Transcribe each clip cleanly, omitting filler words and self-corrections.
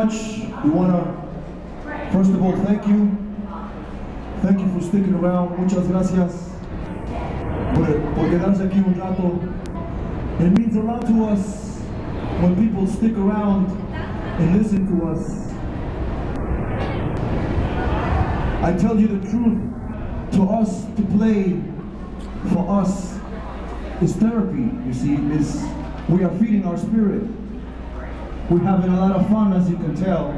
much. We want to, first of all, thank you. Thank you for sticking around. Muchas gracias por quedarse aquí un rato. It means a lot to us when people stick around and listen to us. I tell you the truth, to us, to play for us is therapy, you see. We are feeding our spirit. We're having a lot of fun, as you can tell.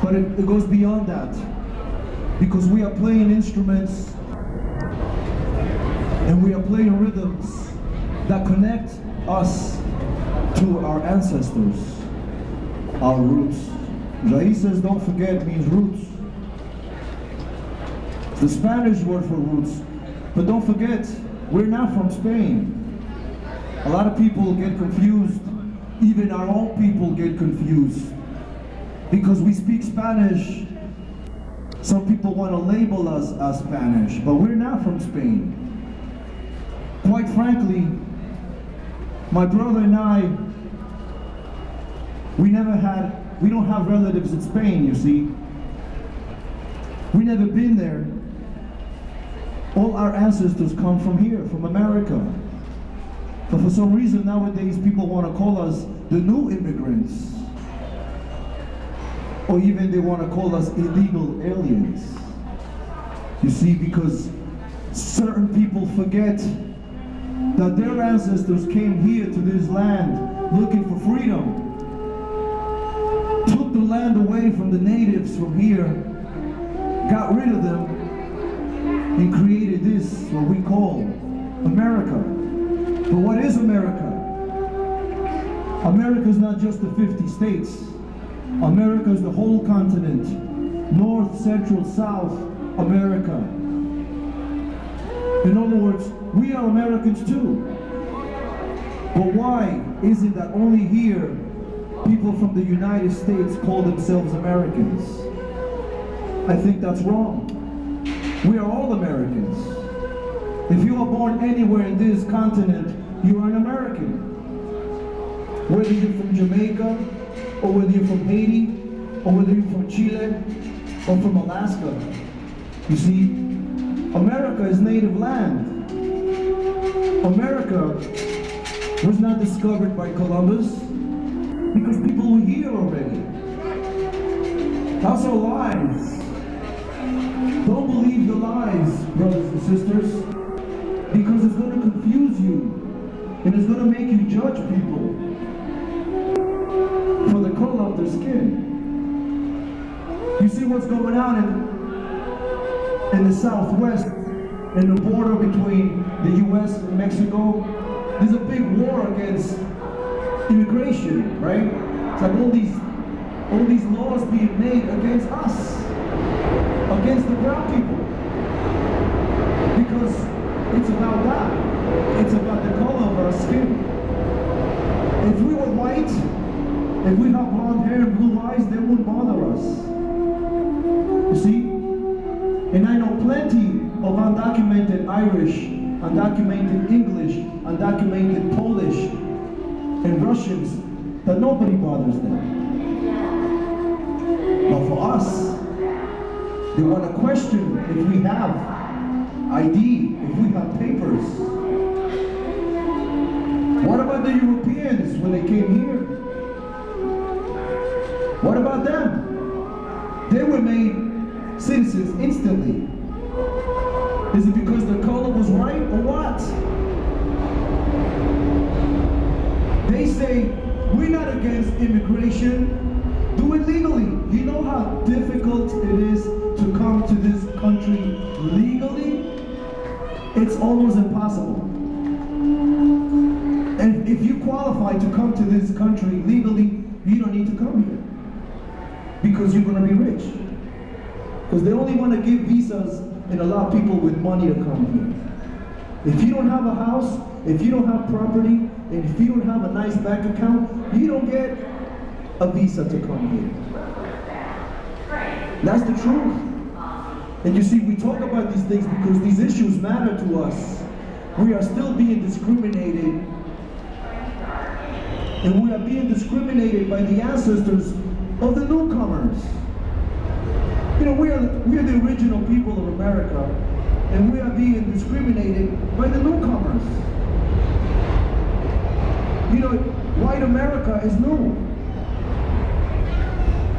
But it goes beyond that. Because we are playing instruments and we are playing rhythms that connect us to our ancestors, our roots. Raíces, don't forget, means roots. It's the Spanish word for roots. But don't forget, we're not from Spain. A lot of people get confused. Even our own people get confused. Because we speak Spanish, some people want to label us as Spanish, but we're not from Spain. Quite frankly, my brother and I, we don't have relatives in Spain, you see. We never been there. All our ancestors come from here, from America. But for some reason nowadays people want to call us the new immigrants. Or even they want to call us illegal aliens. You see, because certain people forget that their ancestors came here to this land looking for freedom. Took the land away from the natives from here, got rid of them, and created this, what we call America. But what is America? America is not just the 50 states. America is the whole continent. North, Central, South America. In other words, we are Americans too. But why is it that only here people from the United States call themselves Americans? I think that's wrong. We are all Americans. If you are born anywhere in this continent, you are an American. Whether you're from Jamaica, or whether you're from Haiti, or whether you're from Chile, or from Alaska. You see, America is native land. America was not discovered by Columbus, because people were here already. That's our lies. Don't believe the lies, brothers and sisters, because it's going to confuse you, and it's going to make you judge people for the color of their skin. You see what's going on in the Southwest, in the border between the US and Mexico? There's a big war against immigration, right? It's like all these laws being made against us, against the brown people. Because it's about that. It's about the color of our skin. If we were white, if we have blonde hair and blue eyes, they wouldn't bother us. You see? And I know plenty of undocumented Irish, undocumented English, undocumented Polish, and Russians that nobody bothers them. But for us, they want to question if we have ID, if we have papers. What about the Europeans when they came here? What about them? They were made citizens instantly. Is it because their color was right or what? They say, we're not against immigration, do it legally. You know how difficult it is to come to this country legally? It's almost impossible. And if you qualify to come to this country legally, you don't need to come here. Because you're going to be rich. Because they only want to give visas and allow people with money to come here. If you don't have a house, if you don't have property, and if you don't have a nice bank account, you don't get a visa to come here. That's the truth. And you see, we talk about these things because these issues matter to us. We are still being discriminated. And we are being discriminated by the ancestors of the newcomers. You know, we are the original people of America, and we are being discriminated by the newcomers. You know, white America is new.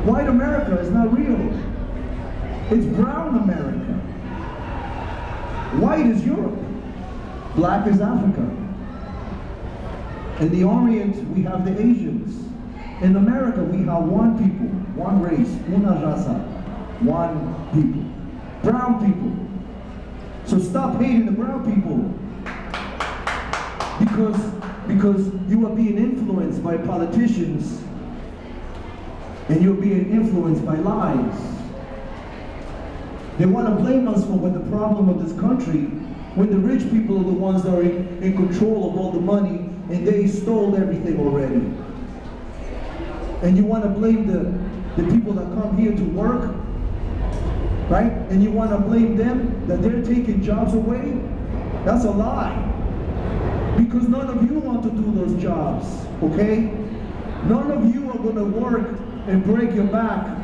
White America is not real. It's brown America. White is Europe. Black is Africa. In the Orient, we have the Asians. In America, we have one people, one race, una raza, one people. Brown people. So stop hating the brown people. Because you are being influenced by politicians, and you're being influenced by lies. They want to blame us for what the problem of this country, when the rich people are the ones that are in control of all the money, and they stole everything already. And you want to blame the people that come here to work, right? And you want to blame them that they're taking jobs away? That's a lie. Because none of you want to do those jobs, okay? None of you are going to work and break your back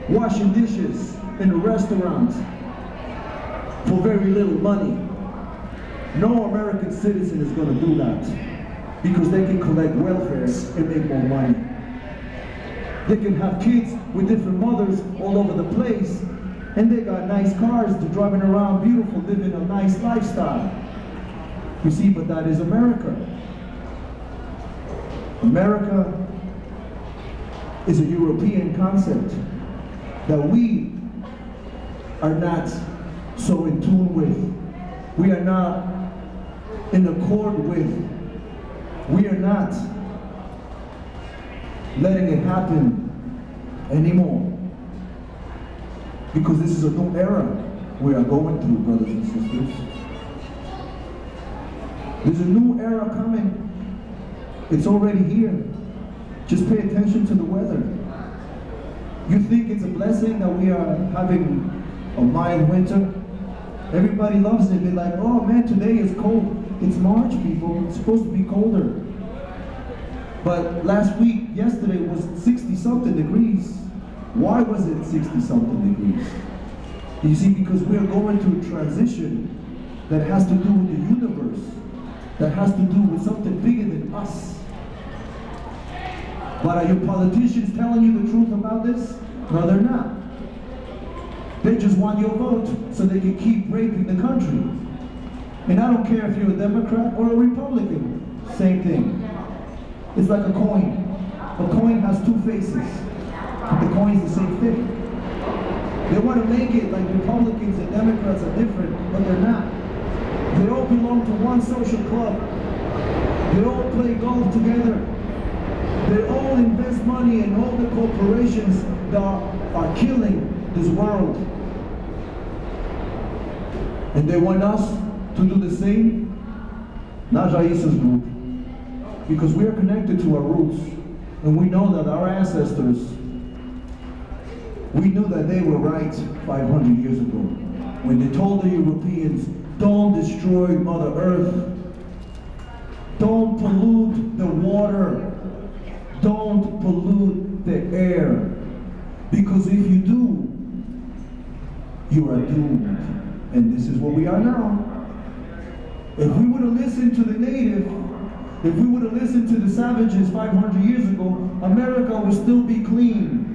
washing dishes in a restaurant for very little money. No American citizen is going to do that because they can collect welfare and make more money. They can have kids with different mothers all over the place, and they got nice cars, they're driving around beautiful, living a nice lifestyle. You see, but that is America. America is a European concept that we are not so in tune with. We are not in accord with. We are not letting it happen anymore. Because this is a new era we are going through, brothers and sisters. There's a new era coming. It's already here. Just pay attention to the weather. You think it's a blessing that we are having a mild winter? Everybody loves it. They're like, oh man, today is cold. It's March, people. It's supposed to be colder. But last week, yesterday, was 60-something degrees. Why was it 60-something degrees? You see, because we are going through a transition that has to do with the universe, that has to do with something bigger than us. But are your politicians telling you the truth about this? No, they're not. They just want your vote so they can keep raping the country. And I don't care if you're a Democrat or a Republican, same thing. It's like a coin. A coin has two faces. The coin's the same thing. They want to make it like Republicans and Democrats are different, but they're not. They all belong to one social club. They all play golf together. They all invest money in all the corporations that are killing this world. And they want us to do the same. Not Raíces group. Because we are connected to our roots. And we know that our ancestors, we knew that they were right 500 years ago. When they told the Europeans, don't destroy Mother Earth. Don't pollute the water. Don't pollute the air. Because if you do, you are doomed. And this is what we are now. If we would have listened to the native, if we would have listened to the savages 500 years ago, America would still be clean.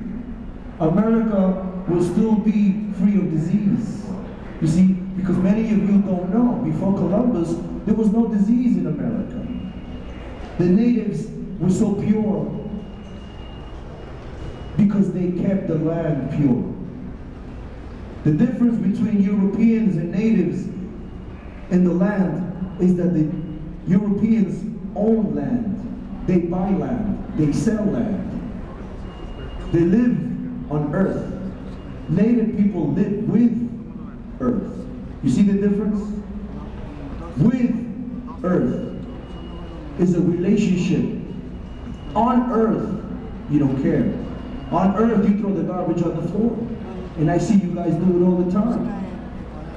America will still be free of disease. You see, because many of you don't know, before Columbus, there was no disease in America. The natives were so pure because they kept the land pure. The difference between Europeans and natives in the land is that the Europeans own land, they buy land, they sell land. They live on earth. Native people live with earth. You see the difference? With earth is a relationship. On earth, you don't care. On earth, you throw the garbage on the floor. And I see you guys do it all the time.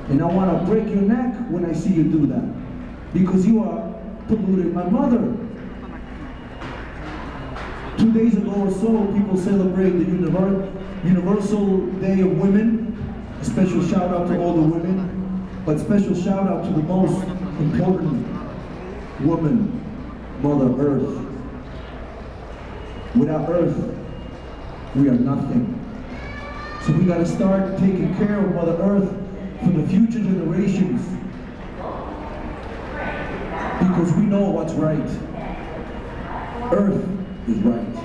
And I want to break your neck when I see you do that. Because you are polluting my mother. 2 days ago or so, people celebrated the Universal Day of Women. A special shout out to all the women, but special shout out to the most important woman, Mother Earth. Without Earth, we are nothing. So we gotta start taking care of Mother Earth for the future generations, because we know what's right. Earth is right.